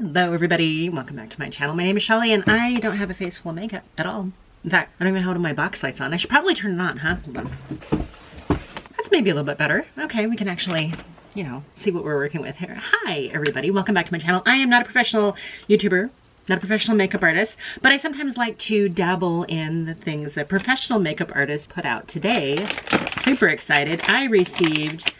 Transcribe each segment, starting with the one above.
Hello everybody, welcome back to my channel. My name is Shelly and I don't have a face full of makeup at all. In fact, I don't even have my box lights on. I should probably turn it on, huh? Hold on. That's maybe a little bit better. Okay, we can actually, you know, see what we're working with here. Hi everybody, welcome back to my channel. I am not a professional YouTuber, not a professional makeup artist, but I sometimes like to dabble in the things that professional makeup artists put out. Today, super excited, I received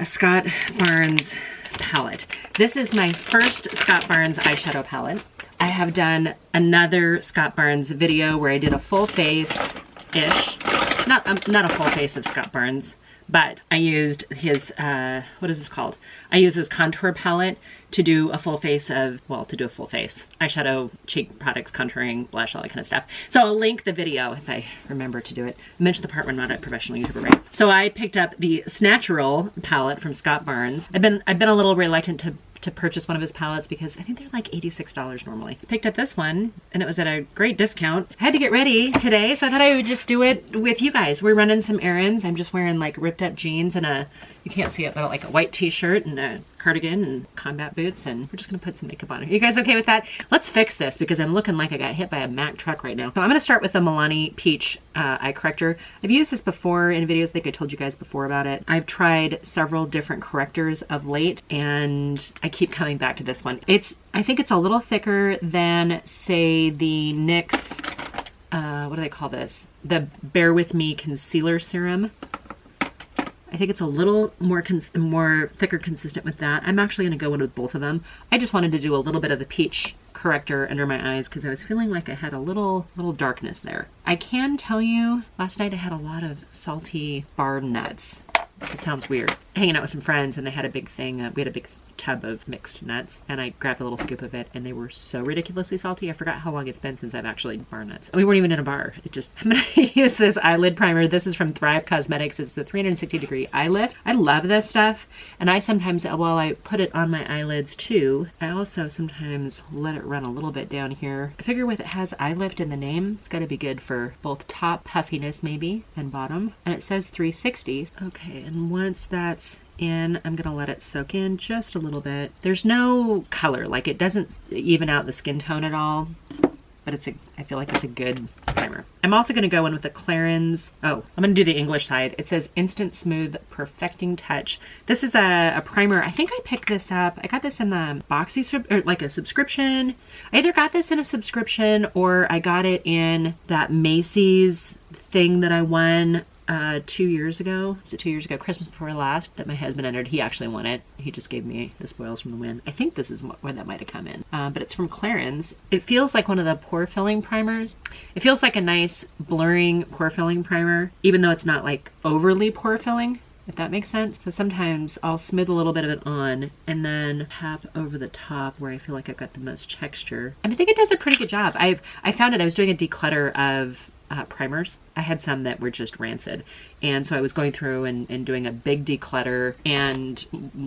a Scott Barnes palette. This is my first Scott Barnes eyeshadow palette. I have done another Scott Barnes video where I did a full face-ish, not a full face of Scott Barnes, but I used his, what is this called? I used his contour palette to do a full face of, well, to do a full face. Eyeshadow, cheek products, contouring, blush, all that kind of stuff. So I'll link the video if I remember to do it. I mentioned the part when I'm not a professional YouTuber, right? So I picked up the Snatural palette from Scott Barnes. I've been a little reluctant to purchase one of his palettes because I think they're like $86 normally. I picked up this one and it was at a great discount. I had to get ready today, so I thought I would just do it with you guys. We're running some errands. I'm just wearing like ripped up jeans and a, you can't see it, but like a white t-shirt and a cardigan and combat boots, and we're just gonna put some makeup on. Are you guys okay with that? Let's fix this because I'm looking like I got hit by a Mack truck right now. So I'm gonna start with the Milani Peach eye corrector. I've used this before in videos. I think I told you guys before about it. I've tried several different correctors of late and I keep coming back to this one. I think it's a little thicker than, say, the NYX, what do they call this? The Bear With Me Concealer Serum. I think it's a little more thicker consistent with that. I'm actually gonna go in with both of them. I just wanted to do a little bit of the peach corrector under my eyes because I was feeling like I had a little darkness there. I can tell you, last night I had a lot of salty bar nuts. It sounds weird. Hanging out with some friends and they had a big thing, we had a big tub of mixed nuts and I grabbed a little scoop of it and they were so ridiculously salty. I forgot how long it's been since I've actually bar nuts. We weren't even in a bar. I'm gonna use this eyelid primer. This is from Thrive Cosmetics. It's the 360 degree eye lift. I love this stuff and I sometimes, while I put it on my eyelids too, I also sometimes let it run a little bit down here. I figure with it has eye lift in the name, it's gotta be good for both top puffiness maybe and bottom. And it says 360. Okay, and once that's in, I'm gonna let it soak in just a little bit. There's no color, like it doesn't even out the skin tone at all, but I feel like it's a good primer. I'm also gonna go in with the Clarins. Oh, I'm gonna do the English side. It says Instant Smooth Perfecting Touch. This is a primer. I think I picked this up. I got this in the Boxy, or like a subscription. I either got this in a subscription or I got it in that Macy's thing that I won 2 years ago. Was it 2 years ago? Christmas before last, that my husband entered. He actually won it. He just gave me the spoils from the win. I think this is where that might have come in. But it's from Clarins. It feels like one of the pore filling primers. It feels like a nice blurring pore filling primer, even though it's not like overly pore filling, if that makes sense. So sometimes I'll smooth a little bit of it on and then tap over the top where I feel like I've got the most texture. And I think it does a pretty good job. I found it, I was doing a declutter of primers. I had some that were just rancid. And so I was going through and doing a big declutter. And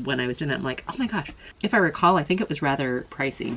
when I was doing that, I'm like, oh my gosh. If I recall, I think it was rather pricey.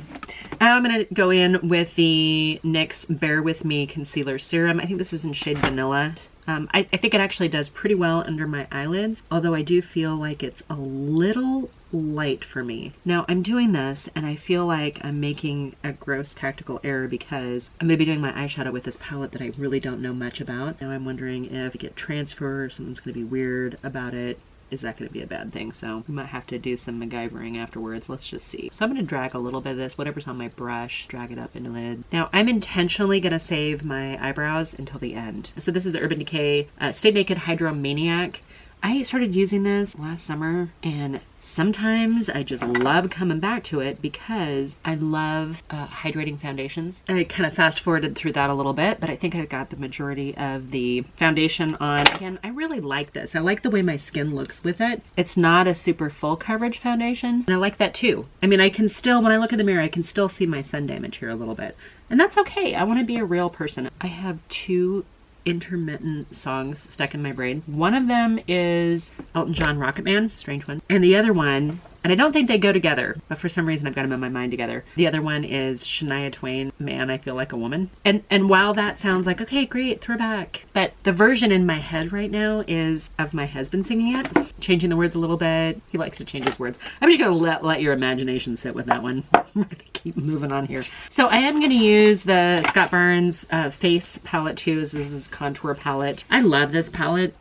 I'm gonna go in with the NYX Bear With Me Concealer Serum. I think this is in shade Vanilla. I think it actually does pretty well under my eyelids, although I do feel like it's a little light for me. Now I'm doing this and I feel like I'm making a gross tactical error because I'm gonna be doing my eyeshadow with this palette that I really don't know much about. Now I'm wondering if I get transfer or something's gonna be weird about it. Is that going to be a bad thing? So we might have to do some MacGyvering afterwards. Let's just see. So I'm going to drag a little bit of this, whatever's on my brush, drag it up in the lid. Now I'm intentionally going to save my eyebrows until the end. So this is the Urban Decay Stay Naked Hydromaniac. I started using this last summer and sometimes I just love coming back to it because I love hydrating foundations. I kind of fast forwarded through that a little bit, but I think I got the majority of the foundation on. Again, I really like this. I like the way my skin looks with it. It's not a super full coverage foundation, and I like that too. I mean, I can still, when I look in the mirror, I can still see my sun damage here a little bit, and that's okay. I want to be a real person. I have two intermittent songs stuck in my brain. One of them is Elton John Rocket Man, strange one. And the other one And I don't think they go together, but for some reason I've got them in my mind together. The other one is Shania Twain, Man, I Feel Like a Woman. And while that sounds like, okay, great, throwback, but the version in my head right now is of my husband singing it, changing the words a little bit. He likes to change his words. I'm just gonna let your imagination sit with that one. We're gonna keep moving on here. So I am gonna use the Scott Barnes face palette too. This is contour palette. I love this palette.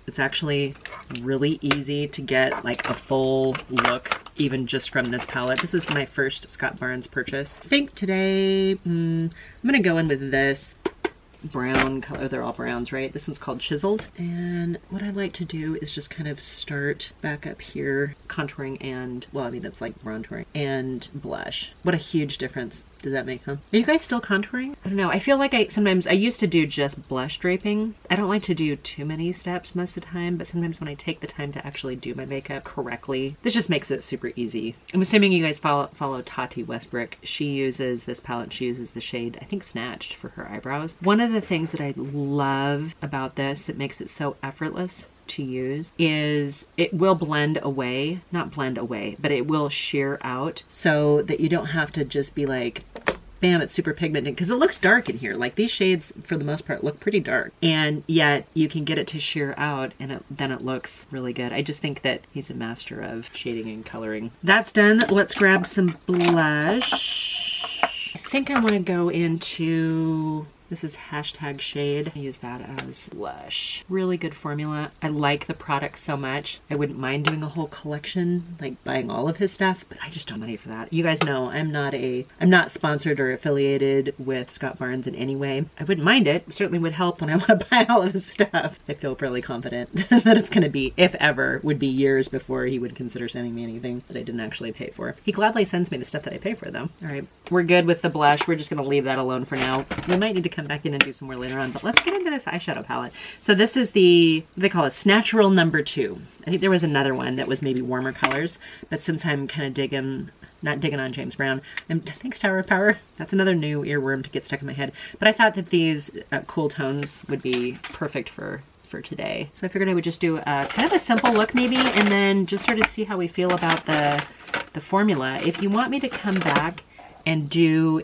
It's actually really easy to get like a full look even just from this palette. This is my first Scott Barnes purchase. I think today I'm gonna go in with this brown color. They're all browns, right? This one's called Chiseled. And what I like to do is just kind of start back up here, contouring and, well, I mean, it's like contouring and blush. What a huge difference does that make, huh? Are you guys still contouring? I don't know. I feel like I used to do just blush draping. I don't like to do too many steps most of the time, but sometimes when I take the time to actually do my makeup correctly, this just makes it super easy. I'm assuming you guys follow Tati Westbrook. She uses this palette. She uses the shade, I think, Snatched for her eyebrows. One of the things that I love about this that makes it so effortless to use is it will blend away, not blend away, but it will sheer out so that you don't have to just be like, bam, it's super pigmented, because it looks dark in here. Like these shades for the most part look pretty dark, and yet you can get it to sheer out and then it looks really good. I just think that he's a master of shading and coloring. That's done. Let's grab some blush. I think I want to go into, this is hashtag shade. I use that as blush. Really good formula. I like the product so much. I wouldn't mind doing a whole collection, like buying all of his stuff, but I just don't have money for that. You guys know I'm not sponsored or affiliated with Scott Barnes in any way. I wouldn't mind it. It certainly would help when I want to buy all of his stuff. I feel fairly confident that it's gonna be, if ever, would be years before he would consider sending me anything that I didn't actually pay for. He gladly sends me the stuff that I pay for though. All right, we're good with the blush. We're just gonna leave that alone for now. We might need to come back in and do some more later on, but let's get into this eyeshadow palette. So this is the, they call it Snatural number 2. I think there was another one that was maybe warmer colors, but since I'm kind of digging, not digging on James Brown, and thanks Tower of Power, that's another new earworm to get stuck in my head. But I thought that these cool tones would be perfect for today. So I figured I would just do a kind of a simple look maybe, and then just sort of see how we feel about the formula. If you want me to come back and do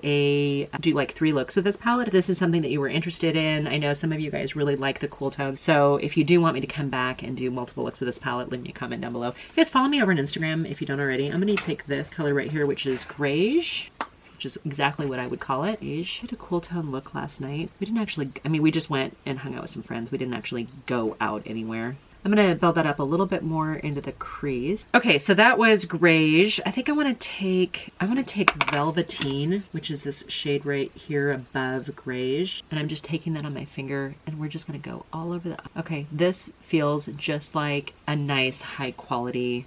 like 3 looks with this palette, if this is something that you were interested in. I know some of you guys really like the cool tones, so if you do want me to come back and do multiple looks with this palette, leave me a comment down below. You guys follow me over on Instagram if you don't already. I'm gonna take this color right here, which is Greige, which is exactly what I would call it. I did a cool tone look last night. We didn't actually, I mean, we just went and hung out with some friends. We didn't actually go out anywhere. I'm gonna build that up a little bit more into the crease. Okay, so that was Greige. I think I wanna take Velveteen, which is this shade right here above Greige. And I'm just taking that on my finger and we're just gonna go all over the, okay, this feels just like a nice high quality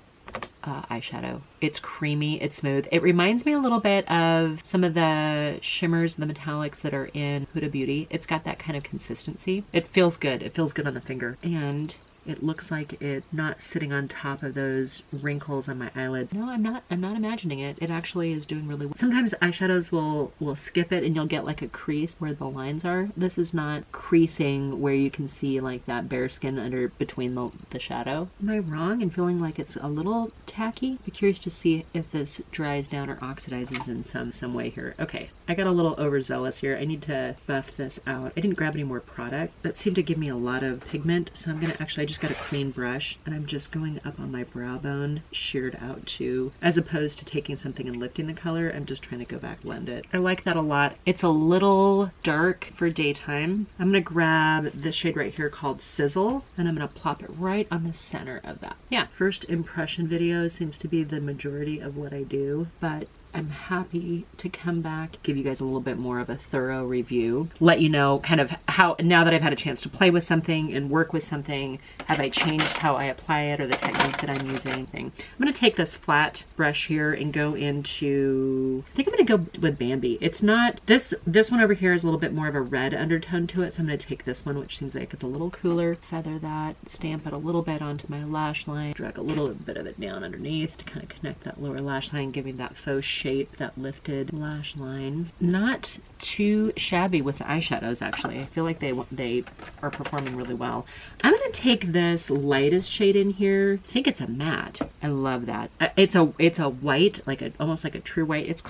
eyeshadow. It's creamy, it's smooth. It reminds me a little bit of some of the shimmers and the metallics that are in Huda Beauty. It's got that kind of consistency. It feels good. It feels good on the finger. And it looks like it's not sitting on top of those wrinkles on my eyelids. No, I'm not imagining it. It actually is doing really well. Sometimes eyeshadows will skip it and you'll get like a crease where the lines are. This is not creasing where you can see like that bare skin under between the shadow. Am I wrong in feeling like it's a little tacky? Be curious to see if this dries down or oxidizes in some way here. Okay, I got a little overzealous here. I need to buff this out. I didn't grab any more product. That seemed to give me a lot of pigment, so I'm gonna actually, I just got a clean brush and I'm just going up on my brow bone, sheared out too, as opposed to taking something and lifting the color. I'm just trying to go back, blend it. I like that a lot. It's a little dark for daytime. I'm gonna grab this shade right here called Sizzle and I'm gonna plop it right on the center of that. Yeah, first impression video seems to be the majority of what I do, but I'm happy to come back, give you guys a little bit more of a thorough review, let you know kind of how, now that I've had a chance to play with something and work with something, have I changed how I apply it or the technique that I'm using. I'm gonna take this flat brush here and go into, I think I'm gonna go with Bambi. It's not, this one over here is a little bit more of a red undertone to it, so I'm gonna take this one, which seems like it's a little cooler, feather that, stamp it a little bit onto my lash line, drag a little bit of it down underneath to kind of connect that lower lash line, giving that faux shape, that lifted lash line. Not too shabby with the eyeshadows, actually. I feel feel like they are performing really well. I'm gonna take this lightest shade in here. I think it's a matte. I love that. It's a white, like almost like a true white. It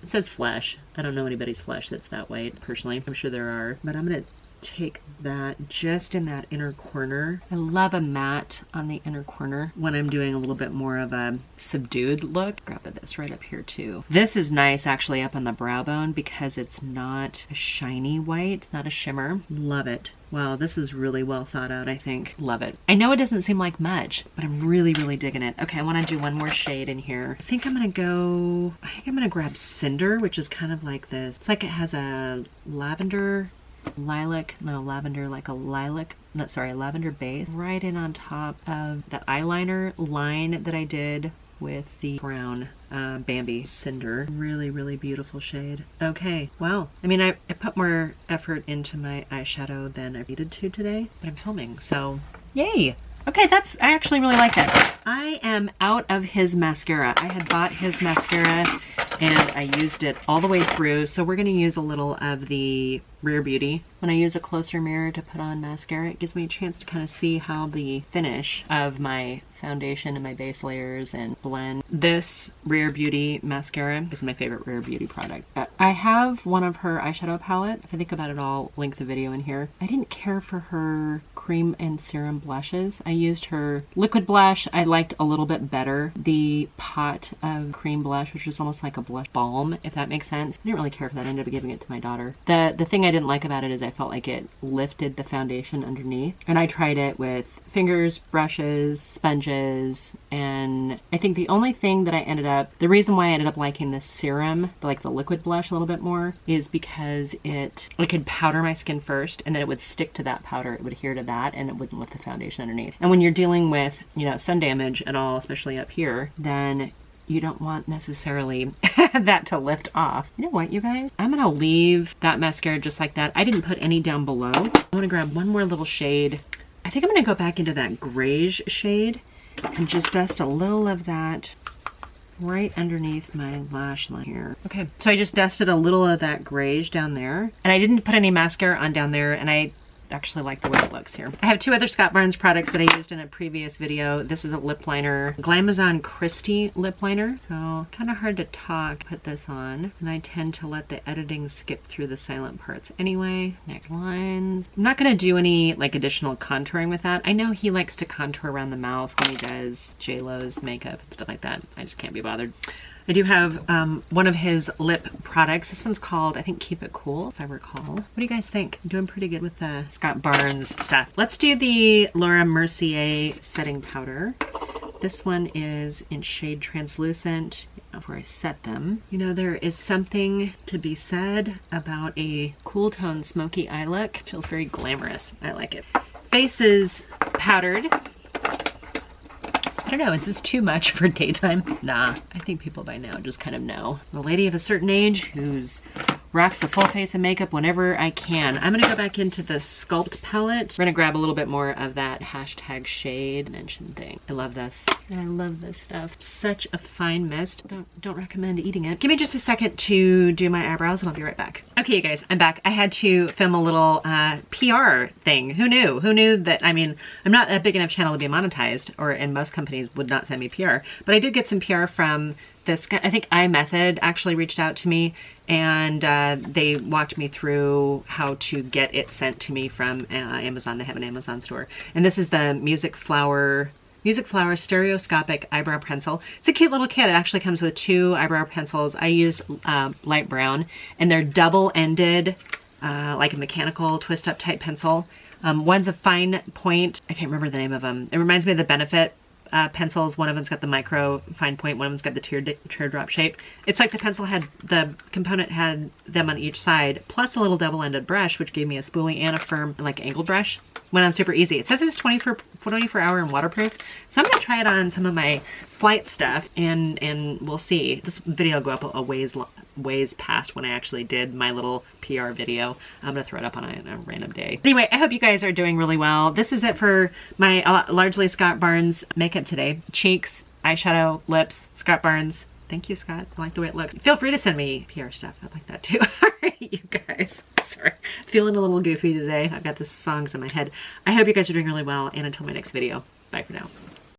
says flesh. I don't know anybody's flesh that's that white personally. I'm sure there are, but I'm gonna take that just in that inner corner. I love a matte on the inner corner when I'm doing a little bit more of a subdued look. Grab this right up here too. This is nice actually up on the brow bone because it's not a shiny white. It's not a shimmer. Love it. Wow, this was really well thought out, I think. Love it. I know it doesn't seem like much, but I'm really, really digging it. Okay, I want to do one more shade in here. I think I'm going to grab Cinder, which is kind of like this. It's like it has a lavender lavender base right in on top of that eyeliner line that I did with the brown Bambi Cinder. Really, really beautiful shade. Okay, wow. I mean, I put more effort into my eyeshadow than I needed to today, but I'm filming, so yay. Okay, I actually really like that. I am out of his mascara. I had bought his mascara and I used it all the way through. So we're gonna use a little of the Rare Beauty. When I use a closer mirror to put on mascara, it gives me a chance to kind of see how the finish of my foundation and my base layers and blend. This Rare Beauty mascara is my favorite Rare Beauty product. I have one of her eyeshadow palette. If I think about it, I'll link the video in here. I didn't care for her cream and serum blushes. I used her liquid blush. I liked a little bit better the pot of cream blush, which was almost like a blush balm, if that makes sense. I didn't really care for that. I ended up giving it to my daughter. The thing I didn't like about it is I felt like it lifted the foundation underneath. And I tried it with fingers, brushes, sponges, and I think the only thing that the reason why I ended up liking this serum, like the liquid blush a little bit more, is because I could powder my skin first and then it would stick to that powder. It would adhere to that and it wouldn't lift the foundation underneath. And when you're dealing with, sun damage at all, especially up here, then you don't want necessarily that to lift off. You know what, you guys? I'm gonna leave that mascara just like that. I didn't put any down below. I wanna grab one more little shade. I think I'm gonna go back into that grayish shade and just dust a little of that right underneath my lash line here. Okay, so I just dusted a little of that grayish down there, and I didn't put any mascara on down there, and I actually like the way it looks here. I have two other Scott Barnes products that I used in a previous video. This is a lip liner, Glamazon Christie lip liner. So kind of hard to talk, put this on. And I tend to let the editing skip through the silent parts anyway. Next lines. I'm not gonna do any like additional contouring with that. I know he likes to contour around the mouth when he does J-Lo's makeup and stuff like that. I just can't be bothered. I do have one of his lip products. This one's called, I think, Keep It Cool, if I recall. What do you guys think? I'm doing pretty good with the Scott Barnes stuff. Let's do the Laura Mercier setting powder. This one is in shade Translucent. Before I set them, there is something to be said about a cool tone smoky eye look. It feels very glamorous. I like it. Face is powdered. I don't know, is this too much for daytime? Nah, I think people by now just kind of know. I'm a lady of a certain age who's rocks a full face of makeup whenever I can. I'm gonna go back into the Sculpt palette. We're gonna grab a little bit more of that hashtag shade mention thing. I love this. I love this stuff. Such a fine mist. Don't recommend eating it. Give me just a second to do my eyebrows and I'll be right back. Okay, you guys, I'm back. I had to film a little PR thing. Who knew? Who knew that, I'm not a big enough channel to be monetized, and most companies would not send me PR, but I did get some PR from this guy. I think iMethod actually reached out to me and they walked me through how to get it sent to me from Amazon. They have an Amazon store. And this is the Music Flower Stereoscopic Eyebrow Pencil. It's a cute little kit. It actually comes with 2 eyebrow pencils. I used light brown, and they're double-ended, like a mechanical twist-up type pencil. One's a fine point. I can't remember the name of them. It reminds me of the Benefit pencils. One of them's got the micro fine point, one of them's got the teardrop shape. It's like the component had them on each side, plus a little double-ended brush, which gave me a spoolie and a firm, like, angled brush. Went on super easy. It says it's 24-hour and waterproof, so I'm gonna try it on some of my flight stuff, and we'll see. This video will go up a ways past when I actually did my little PR video. I'm gonna throw it up on a random day. Anyway, I hope you guys are doing really well. This is it for my largely Scott Barnes makeup today. Cheeks, eyeshadow, lips, Scott Barnes. Thank you, Scott. I like the way it looks. Feel free to send me PR stuff. I like that. that too. All right, you guys. Sorry. Feeling a little goofy today. I've got the songs in my head. I hope you guys are doing really well, and until my next video, bye for now.